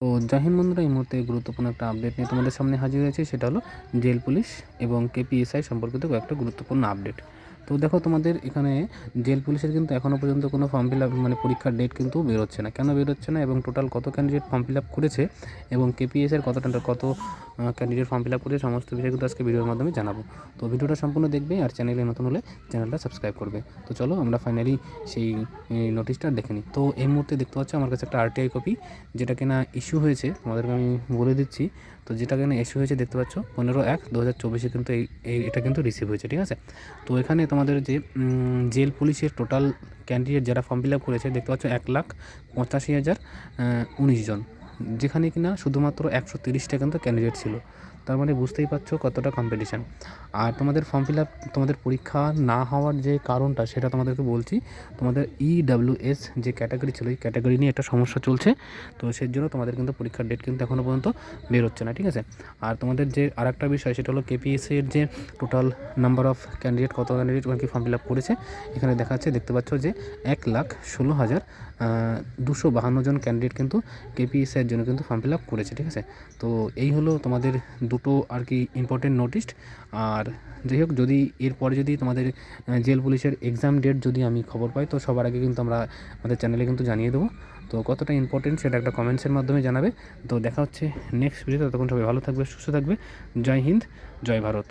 তো জয় হিন্দ বন্ধুরা, এই মুহূর্তে গুরুত্বপূর্ণ একটা আপডেট নিয়ে তোমাদের সামনে হাজির হয়েছে। সেটা হলো জেল পুলিশ এবং কেপিএসআই সম্পর্কিত কয়েকটা গুরুত্বপূর্ণ আপডেট। তো দেখো, তোমাদের এখানে জেল পুলিশের কিন্তু এখনও পর্যন্ত কোনো ফর্ম ফিল আপ পরীক্ষার ডেট কিন্তু বেরোচ্ছে না। কেন বেরোচ্ছে না এবং টোটাল কত ক্যান্ডিডেট ফর্ম ফিল আপ করেছে এবং কেপিএসআইয়ের কত ক্যান্ডিডেট ফর্ম ফিল আপ করেছে, সমস্ত বিষয় কিন্তু আজকে ভিডিওর মাধ্যমে জানাবো। তো ভিডিওটা সম্পূর্ণ দেখবে আর চ্যানেলে নতুন হলে চ্যানেলটা সাবস্ক্রাইব করবে। তো চলো আমরা ফাইনালি সেই নোটিশটা দেখে নিই। তো এই মুহূর্তে দেখতে পাচ্ছ আমার কাছে একটা আরটিআই কপি, যেটা কিনা ইস্যু হয়েছে, তোমাদেরকে আমি বলে দিচ্ছি। তো যেটা কিনা ইস্যু হয়েছে দেখতে পাচ্ছ 15/1/2024 কিন্তু এটা কিন্তু রিসিভ হয়েছে, ঠিক আছে। তো এখানে তোমাদের যে জেল পুলিশের টোটাল ক্যান্ডিডেট যারা ফর্ম ফিল আপ করেছে দেখতে পাচ্ছ 1,85,019 জন, যেখানে কিনা শুধুমাত্র 130টা কিন্তু ক্যান্ডিডেট ছিল। তার মানে বুঝতেই পারছো কতটা কম্পিটিশান। আর তোমাদের ফর্ম ফিল আপ, তোমাদের পরীক্ষা না হওয়ার যে কারণটা সেটা তোমাদেরকে বলছি। তোমাদের EWS যে ক্যাটাগরি ছিল, এই ক্যাটাগরি নিয়ে একটা সমস্যা চলছে। তো সেই জন্য তোমাদের কিন্তু পরীক্ষার ডেট কিন্তু এখনও পর্যন্ত বেরোচ্ছে না, ঠিক আছে। আর তোমাদের যে আরেকটা বিষয়, সেটা হলো কেপিএসসির যে টোটাল নাম্বার অফ ক্যান্ডিডেট, কত ক্যান্ডিডেট কি ফর্ম ফিল আপ করেছে এখানে দেখা যাচ্ছে। দেখতে পাচ্ছ যে 1,16,252 জন ক্যান্ডিডেট কিন্তু কেপিএসসির জন্য কিন্তু ফর্ম ফিল আপ করেছে, ঠিক আছে। তো এই হলো তোমাদের দুটো আর কি ইম্পর্টেন্ট নোটিশ। আর যাই হোক, যদি এরপরে যদি তোমাদের জেল পুলিশের এক্সাম ডেট যদি আমি খবর পাই, তো সবার আগে কিন্তু আমরা আমাদের চ্যানেলে কিন্তু জানিয়ে দেবো। তো কতটা ইম্পর্টেন্ট সেটা একটা কমেন্টসের মাধ্যমে জানাবে। তো দেখা হচ্ছে নেক্সট ভিডিওতে। ততক্ষণ সবাই ভালো থাকবে, সুস্থ থাকবে। জয় হিন্দ, জয় ভারত।